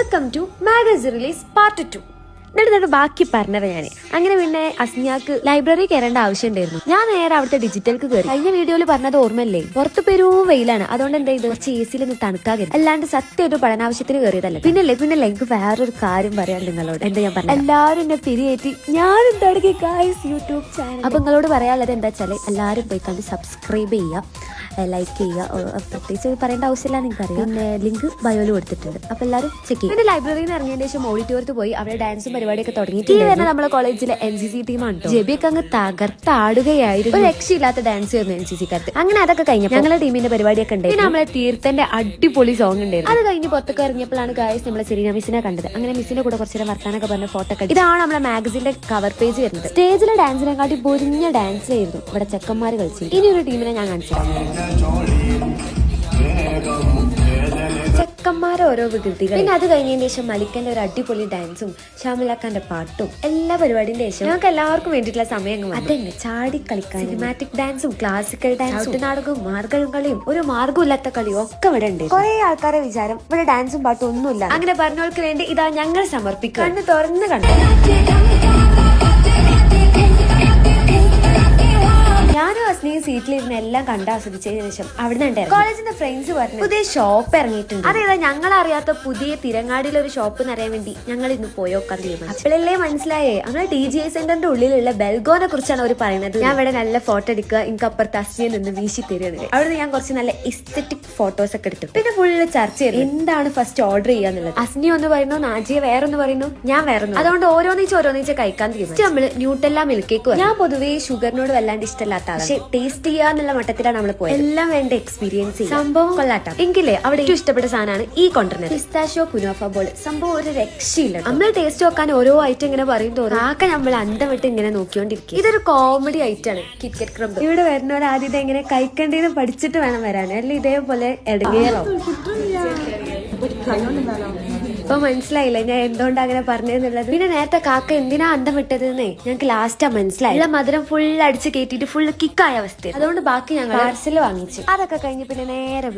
Welcome to magazine release part 2. എന്നിട്ട് ബാക്കി പറഞ്ഞത് ഞാൻ അങ്ങനെ പിന്നെ അസ്നിയാക്ക് ലൈബ്രറി കയറേണ്ട ആവശ്യം ഉണ്ടായിരുന്നു. ഞാൻ നേരെ അവിടുത്തെ ഡിജിറ്റൽക്ക് കയറി. കഴിഞ്ഞ വീഡിയോയിൽ പറഞ്ഞത് ഓർമ്മല്ലേ, പുറത്ത് പെരും വെയിലാണ്, അതുകൊണ്ട് എന്താ ഇത് കുറച്ച് AC ഒന്ന് തണുക്കാകരുത്, അല്ലാണ്ട് സത്യമായിട്ട് പഠനാവശ്യത്തിന് കയറിയതല്ല. പിന്നല്ലേ എനിക്ക് വേറൊരു കാര്യം പറയാൻ നിങ്ങളോട്. എന്താ ഞാൻ പറഞ്ഞു, എല്ലാവരും എന്നെ പിരിയേറ്റി ഞാൻ എന്താക്കി യൂട്യൂബ് ചാനൽ. അപ്പൊ നിങ്ങളോട് പറയാനുള്ളത് എന്താ വെച്ചാല് എല്ലാവരും പോയി കണ്ട് സബ്സ്ക്രൈബ് ചെയ്യുക, ലൈക്ക് ചെയ്യുക. പ്രത്യേകിച്ച് പറയേണ്ട ആവശ്യമില്ല, നിങ്ങൾക്ക് അറിയാം. പിന്നെ ലിങ്ക് ബയോയിൽ കൊടുത്തിട്ടുണ്ട്, അപ്പൊ എല്ലാവരും ചെക്ക് ചെയ്യും. പിന്നെ ലൈബ്രറിയിൽ നിന്ന് ഇറങ്ങിയതിന് ശേഷം ഓഡിറ്റോറിയത്ത് പോയി അവിടെ ഡാൻസും പരിപാടിയൊക്കെ തുടങ്ങിയിട്ട് വരുന്ന നമ്മളെ കോളേജിലെ NCC ടീമാണ്. ജെബിയൊക്കെ അങ്ങ് തകർത്താടുകയായിരുന്നു. ഒരു രക്ഷയില്ലാത്ത ഡാൻസ് ആയിരുന്നു NCC കാർക്ക്. അങ്ങനെ അതൊക്കെ കഴിഞ്ഞു ഞങ്ങളുടെ ടീമിന്റെ പരിപാടിയൊക്കെ ഉണ്ട്. പിന്നെ നമ്മളെ തീർത്ഥന്റെ അടിപൊളി സോങ് ഉണ്ടായിരുന്നു. അത് കഴിഞ്ഞ് പുറത്തൊക്കെ ഇറങ്ങിയപ്പോഴാണ് ഗായ്സ് നമ്മളെ സെരീന മിസ്സിനെ കണ്ടത്. അങ്ങനെ മിസ്സിന്റെ കൂടെ കുറച്ചു നേരം വർത്താനൊക്കെ പറഞ്ഞ ഫോട്ടോ ഒക്കെ. ഇതാണ് നമ്മളെ മാഗസിന്റെ കവർ പേജ് വരുന്നത്. സ്റ്റേജിലെ ഡാൻസിനെക്കാട്ടി പൊരിഞ്ഞ ഡാൻസിലായിരുന്നു ഇവിടെ ചെക്കന്മാർ കളിച്ചു. ഇനി ഒരു ടീമിനെ ഞാൻ കാണിച്ചു ചെക്കന്മാരെ ഓരോ വികൃതികൾ. പിന്നെ അത് കഴിഞ്ഞതിന് ശേഷം മലിക്കന്റെ ഒരു അടിപൊളി ഡാൻസും ഷാമിലാക്കാന്റെ പാട്ടും എല്ലാ പരിപാടിന്റെ ശേഷം ഞങ്ങൾക്ക് എല്ലാവർക്കും വേണ്ടിയിട്ടുള്ള സമയം അതന്നെ ചാടി കളിക്കാൻ. സിനിമാറ്റിക് ഡാൻസും ക്ലാസിക്കൽ ഡാൻസും നാടകവും മാർഗം കളിയും ഒരു മാർഗമില്ലാത്ത കളിയും ഒക്കെ ഇവിടെ ഉണ്ട്. കുറെ ആൾക്കാരെ വിചാരം ഇവിടെ ഡാൻസും പാട്ടും ഒന്നുമില്ല. അങ്ങനെ പറഞ്ഞവർക്ക് വേണ്ടി ഇതാ ഞങ്ങൾ സമർപ്പിക്കുക. കണ്ണ് തുറന്ന് കണ്ടു. ഞാനും അസ്നിയും സീറ്റിലിരുന്ന് എല്ലാം കണ്ടാസ്വദിച്ചതിന് ശേഷം അവിടെ നിന്ന് കോളേജിന്റെ ഫ്രണ്ട്സ് പറഞ്ഞു പുതിയ ഷോപ്പ് ഇറങ്ങിയിട്ടുണ്ട്. അതേതാ ഞങ്ങൾ അറിയാത്ത പുതിയ തിരങ്ങാടിയിലെ ഒരു ഷോപ്പ് എന്ന് അറിയാൻ വേണ്ടി ഞങ്ങൾ ഇന്ന് പോയോക്കാൻ തീരുമാനിച്ചു. അപ്പോഴല്ലേ മനസ്സിലായേ അങ്ങനെ TGI സെന്ററിന്റെ ഉള്ളിലുള്ള ബെൽഗോനെ കുറിച്ചാണ് അവർ പറയുന്നത്. ഞാൻ ഇവിടെ നല്ല ഫോട്ടോ എടുക്കുക, എനിക്ക് അപ്പുറത്ത് അസ്നിയിൽ നിന്ന് വീശി തരുന്നത്. അവിടെ ഞാൻ കുറച്ച് നല്ല എസ്തെറ്റിക് ഫോട്ടോസ് ഒക്കെ എടുത്തു. പിന്നെ ഫുള്ള് ചർച്ച ചെയ്തു എന്താണ് ഫസ്റ്റ് ഓർഡർ ചെയ്യാന്നുള്ളത്. അസ്നി ഒന്ന് പറയുന്നു, നാജിയ വേറൊന്ന് പറയുന്നു, ഞാൻ വേറൊന്നു. അതുകൊണ്ട് ഓരോന്നിച്ച് കഴിക്കാൻ തീരുമാനിച്ചു. നമ്മള് ന്യൂട്ടെല്ല മിൽക്ക് കേക്ക്. ഞാൻ പൊതുവേ ഷുഗറിനോട് വല്ലാണ്ട് ഇഷ്ടമല്ലാത്ത, പക്ഷെ ടേസ്റ്റ് ചെയ്യാന്നുള്ള മട്ടത്തിലാണ് നമ്മൾ പോയത്. എല്ലാം വേണ്ട എക്സ്പീരിയൻസ് ചെയ്യും. സംഭവം കൊള്ളാട്ട. എങ്കിലേ അവിടെ ഏറ്റവും ഇഷ്ടപ്പെട്ട സാധനമാണ് ഈ കൊണ്ടുവരുന്നത് പിസ്താഷ്യോ കുനാഫ ബോൾ. സംഭവം ഒരു രക്ഷയില്ല. നമ്മൾ ടേസ്റ്റ് നോക്കാൻ ഓരോ ഐറ്റം ഇങ്ങനെ പറയും തോറും ആക്കെ നമ്മൾ അന്തം വിട്ട് ഇങ്ങനെ നോക്കിക്കൊണ്ടിരിക്കും. ഇതൊരു കോമഡി ഐറ്റം ആണ് കിറ്റ്കറ്റ് ക്രംബ്. ഇവിടെ വരുന്നവർ ആദ്യം ഇത് എങ്ങനെ കഴിക്കേണ്ടതെന്ന് പഠിച്ചിട്ട് വേണം വരാൻ, അല്ല ഇതേപോലെ ഇടങ്ങേറോ. ഇപ്പൊ മനസ്സിലായില്ല ഞാൻ എന്തുകൊണ്ട് അങ്ങനെ പറഞ്ഞെന്നുള്ളത്. പിന്നെ നേരത്തെ കാക്ക എന്തിനാ അന്തം വിട്ടതെന്നേ ഞങ്ങൾക്ക് ലാസ്റ്റാ മനസ്സിലായി. മധുരം ഫുൾ അടിച്ച് കയറ്റിട്ട് ഫുൾ കിക്കായ അവസ്ഥ. അതുകൊണ്ട് ബാക്കി ഞങ്ങൾ പാർസൽ വാങ്ങിച്ചു. അതൊക്കെ കഴിഞ്ഞ് പിന്നെ നേരെ